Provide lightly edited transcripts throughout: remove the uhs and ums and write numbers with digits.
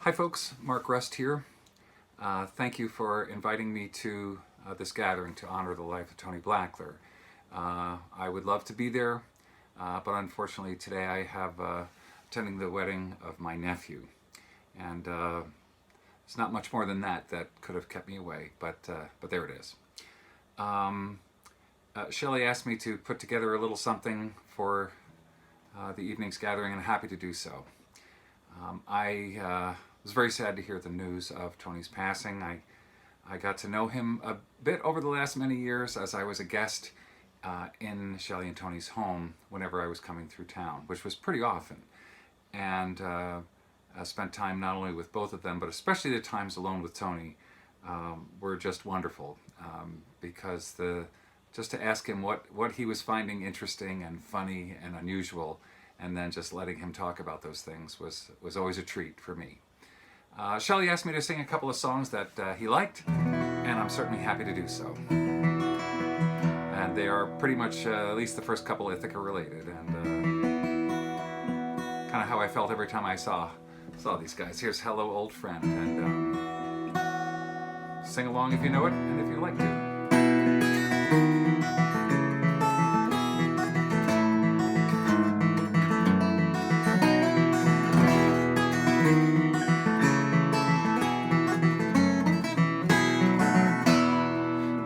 Hi folks, Mark Rust here. Thank you for inviting me to this gathering to honor the life of Tonie Blackler. I would love to be there, but unfortunately today I have attending the wedding of my nephew. And it's not much more than that could have kept me away, but there it is. Shelley asked me to put together a little something for the evening's gathering, and I'm happy to do so. I was very sad to hear the news of Tonie's passing. I got to know him a bit over the last many years as I was a guest in Shelley and Tonie's home whenever I was coming through town, which was pretty often. And I spent time not only with both of them, but especially the times alone with Tonie were just wonderful, because just to ask him what he was finding interesting and funny and unusual, and then just letting him talk about those things was always a treat for me. Shelley asked me to sing a couple of songs that he liked, and I'm certainly happy to do so. And they are pretty much, at least the first couple, I think, are related, and kind of how I felt every time I saw these guys. Here's Hello Old Friend, and sing along if you know it and if you like to.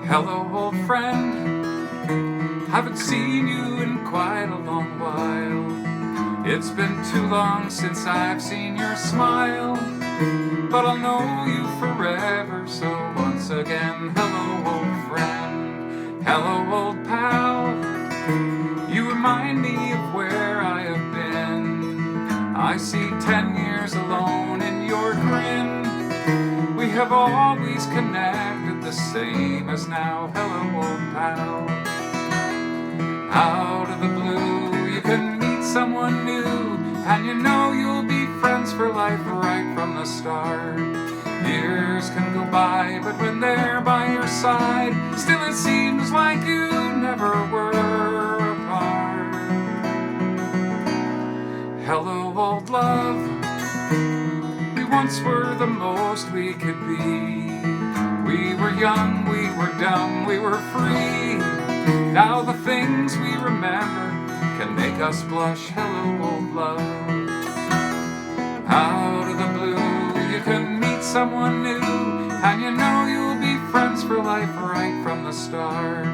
Hello, old friend, haven't seen you in quite a long while. It's been too long since I've seen your smile, but I'll know you forever, so once again, hello, old friend, hello, old pal. You remind me of where I have been. I see 10 years alone in your grin. We have always connected the same as now, hello old pal. Out of the blue you can meet someone new, and you know you'll be friends for life right from the start. Years can go by, but when they're by your side, still it seems like you never were apart. Hello old love, we once were the most we could be. We were young, we were dumb, we were free. Now the things we remember can make us blush, hello old love. Out of the blue you can meet someone new, and you know you'll be friends for life right from the start.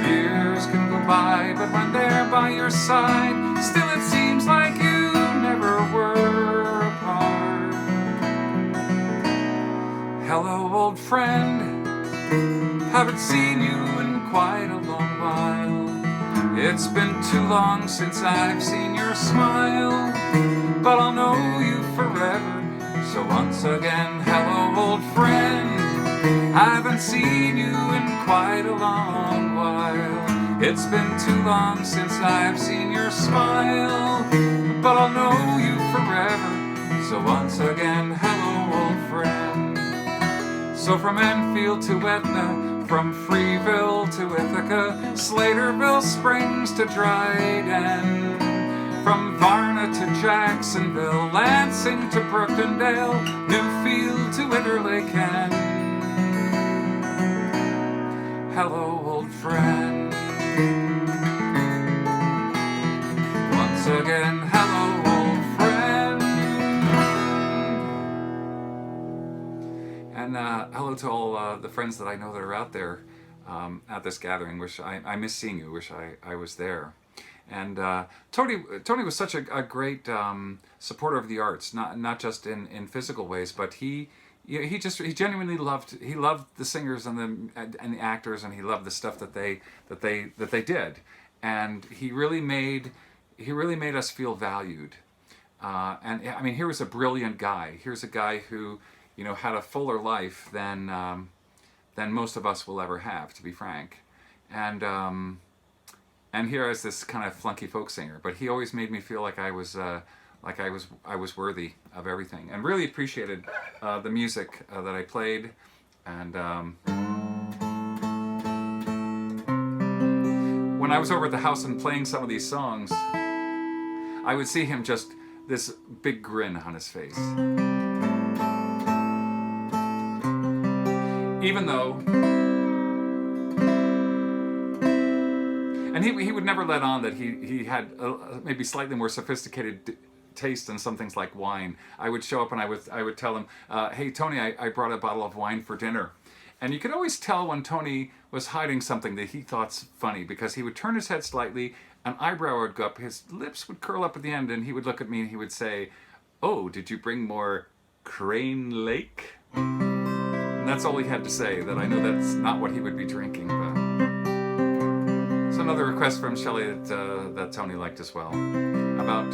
Years can go by, but when they're by your side, still it seems like you never were apart. Hello old friend, haven't seen you in quite a long while. It's been too long since I've seen your smile, but I'll know you forever, so once again, hello old friend. Haven't seen you in quite a long while. It's been too long since I've seen your smile, but I'll know you forever, so once again, hello old friend. So from Enfield to Etna, from Freeville to Ithaca, Slaterville Springs to Dryden, from Varna to Jacksonville, Lansing to Brookendale, Newfield to Interlaken. Hello old friend. Once again, hello old friend. And hello to all the friends that I know that are out there at this gathering. Wish I miss seeing you. Wish I was there. And Tonie was such a great supporter of the arts, not just in physical ways, but he genuinely loved the singers and the actors, and he loved the stuff that they did, and he really made us feel valued. And I mean, here was a brilliant guy. Here's a guy who had a fuller life than most of us will ever have, to be frank. And here is this kind of flunky folk singer, but he always made me feel like I was worthy of everything, and really appreciated the music that I played. And when I was over at the house and playing some of these songs, I would see him just this big grin on his face. even though, and he would never let on that he had maybe slightly more sophisticated taste in some things like wine. I would show up and I would tell him, hey Tony, I brought a bottle of wine for dinner. And you could always tell when Tonie was hiding something that he thought's funny, because he would turn his head slightly, an eyebrow would go up, his lips would curl up at the end, and he would look at me and he would say, oh, did you bring more Crane Lake? And that's all he had to say, that I know that's not what he would be drinking. But so another request from Shelley that Tonie liked as well, about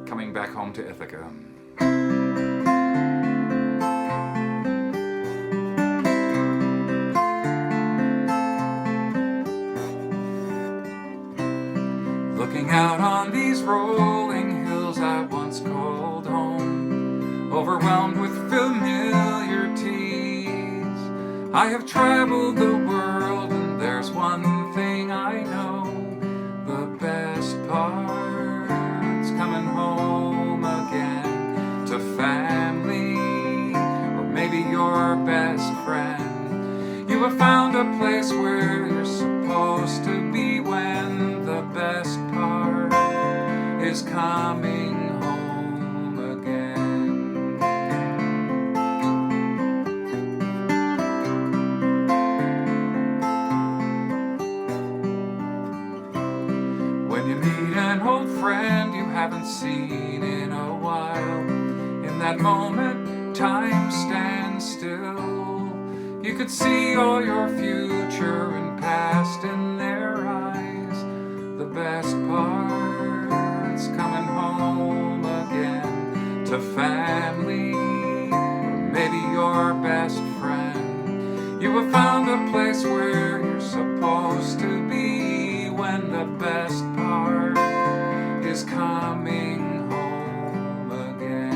coming back home to Ithaca. Looking out on these rolling hills I once called home, overwhelmed with familiarities. I have traveled the world and there's one thing I know, the best part's coming home again to family, or maybe your best friend. You have found a place where you're supposed to be when the best part is coming home again. When you meet an old friend you haven't seen in a while, in that moment time stands still. You could see all your future and past in their eyes. The best part's coming home again to family, or maybe your best friend. You have found a place where you're supposed to be when the best part is coming home again.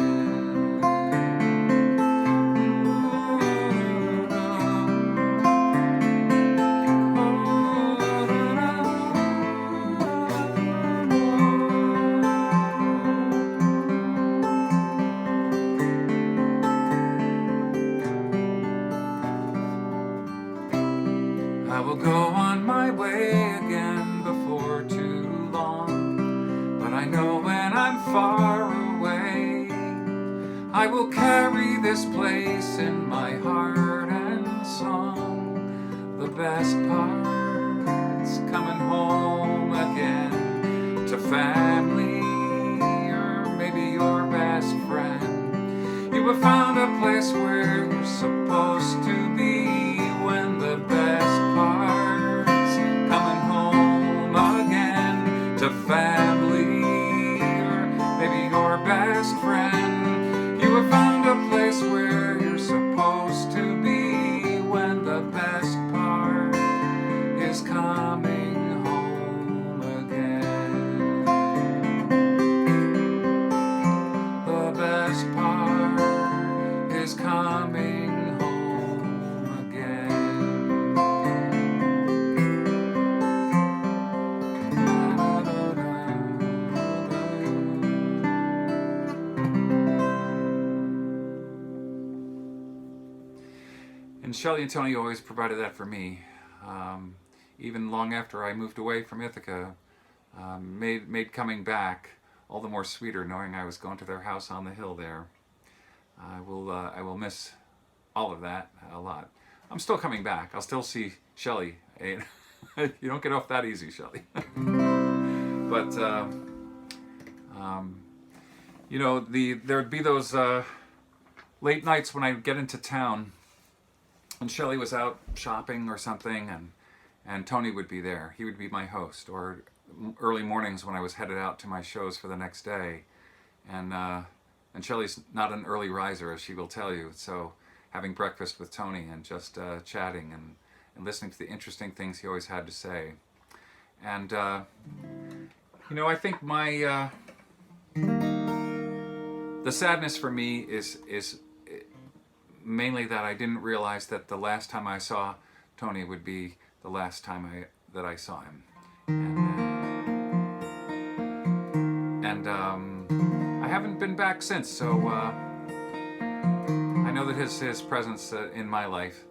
I will go on my way again before too long, but I know when I'm far away, I will carry this place in my heart and song. The best part's coming home again to family, or maybe your best friend. You have found a place where you're supposed to be when the best part's coming home again to family, or maybe your best friend. You have found a place where you're supposed to be when the best part is coming home again. The best part is coming home again. And Shelley and Tonie always provided that for me, even long after I moved away from Ithaca. Made coming back all the more sweeter, knowing I was going to their house on the hill there. I will miss all of that a lot. I'm still coming back. I'll still see Shelley. You don't get off that easy, Shelley. But you know, there'd be those late nights when I'd get into town and Shelley was out shopping or something, and Tonie would be there. He would be my host. Or early mornings when I was headed out to my shows for the next day. And Shelley's not an early riser, as she will tell you. So having breakfast with Tonie and just chatting and listening to the interesting things he always had to say. And, you know, I think my... the sadness for me is mainly that I didn't realize that the last time I saw Tonie would be the last time that I saw him. And I haven't been back since, so I know that his presence in my life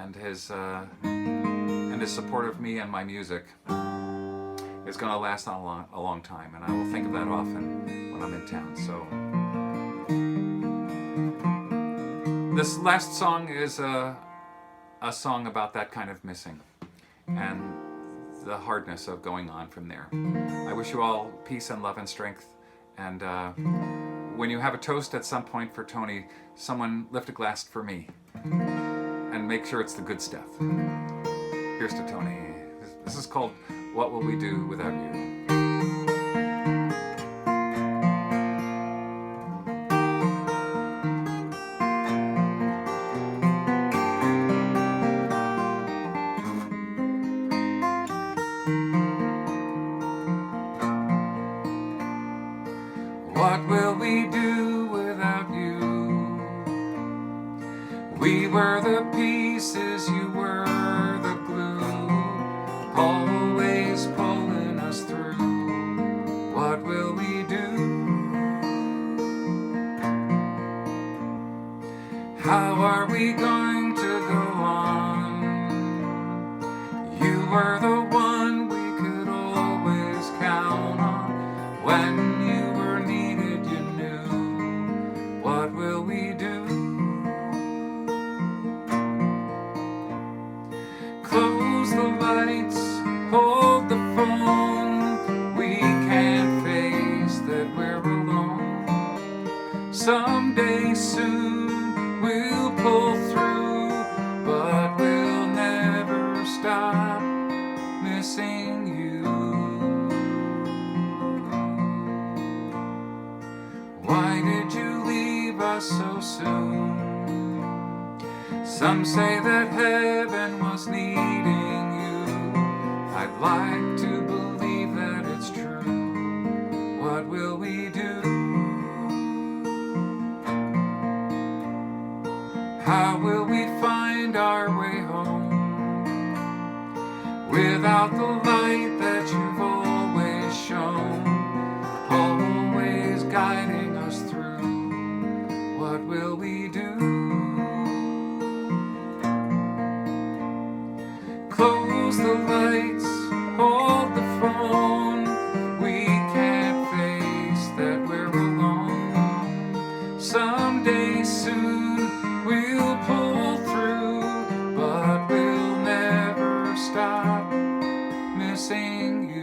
and his support of me and my music is going to last a long time, and I will think of that often when I'm in town. So this last song is a song about that kind of missing and the hardness of going on from there. I wish you all peace and love and strength, and when you have a toast at some point for Tonie, someone lift a glass for me and make sure it's the good stuff. Here's to Tonie. This is called What Will We Do Without You? What will we do without you? We were the pieces, you were the glue, always pulling us through. What will we do? How are we going to go on? You were the one we could always count on. When you were needed, you knew. What will we do? Close the lights, hold the phone. We can't face that we're alone. Someday soon we'll pull through, but we'll never stop missing you. Why did you leave us so soon? Some say that heaven was needing you. I'd like to believe that it's true. What will we do? How will we find our way home without the light that you've always shown, always guiding us through? What will we do? Close the lights, hold the phone. We can't face that we're alone. Someday soon we'll pull through, but we'll never stop missing you.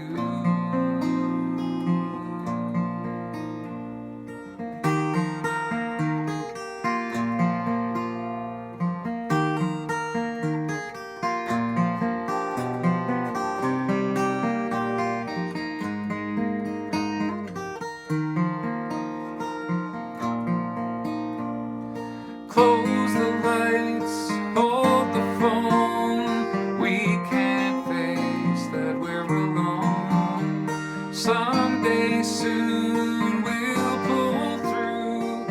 Close the lights, hold the phone. We can't face that we're alone. Someday soon we'll pull through,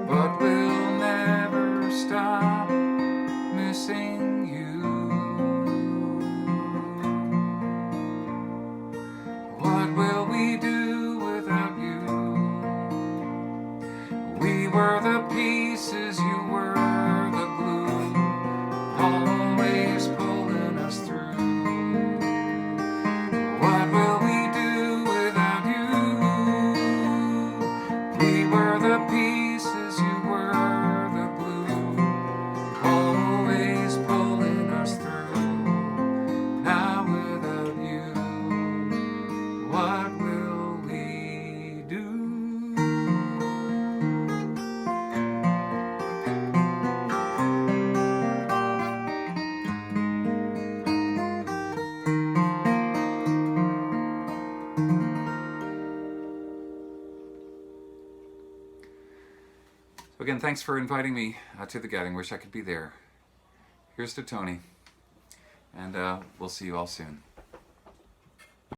but we'll never stop missing you. What will we do without you? We were the pieces, you were the glue, always pulling us through. What will we do without you? We were the pieces, you were the glue, always pulling us through. Now without you, what will we do? Again, thanks for inviting me to the gathering. Wish I could be there. Here's to Tonie, and we'll see you all soon.